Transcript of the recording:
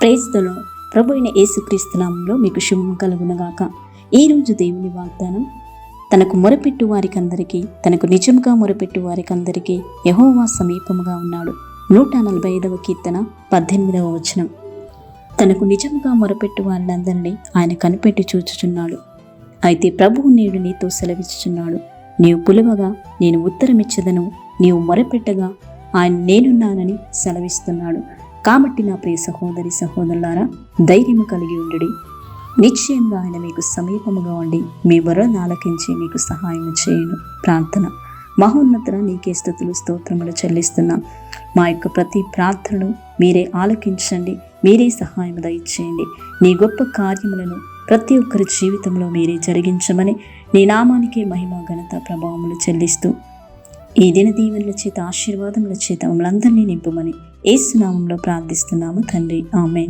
Praise the lord. ప్రభు అయిన యేసుక్రీస్తు నామములో మీకు శుభం కలుగునగాక. ఈరోజు దేవుని వాగ్దానం, తనకు మొరపెట్టు వారికందరికీ, తనకు నిజంగా మొరపెట్టు వారికందరికీ యెహోవా సమీపముగా ఉన్నాడు. 145వ కీర్తన 18వ వచనం. తనకు నిజంగా మొరపెట్టు వారినందరినీ ఆయన కనిపెట్టి చూచుచున్నాడు. అయితే ప్రభువు నేడు నీతో సెలవిచ్చుచున్నాడు. నీవు పిలువగా నేను ఉత్తరమిచ్చదను, నీవు మొరపెట్టగా ఆయన నేనున్నానని సెలవిస్తున్నాడు. కాబట్టి నా ప్రియ సహోదరి సహోదరులారా, ధైర్యము కలిగి ఉండుడి. నిశ్చయంగా ఆయన మీకు సమీపముగా ఉండి మీ మొరను ఆలకించి మీకు సహాయం చేయను. ప్రార్థన. మహోన్నతుడ, నీకే స్తుతులు స్తోత్రములు చెల్లిస్తున్నాం. మా యొక్క ప్రతి ప్రార్థనను మీరే ఆలకించండి, మీరే సహాయం దయచేయండి. నీ గొప్ప కార్యములను ప్రతి ఒక్కరి జీవితంలో మీరే జరిగించమని నీ నామానికే మహిమ ఘనత ప్రభావములు చెల్లిస్తూ ఈ దిన దీవెనల చేత ఆశీర్వాదముల చేత మమ్మల్ందరినీ నింపుమని యేసు నామములో ప్రార్థిస్తున్నాము తండ్రి. ఆమేన్.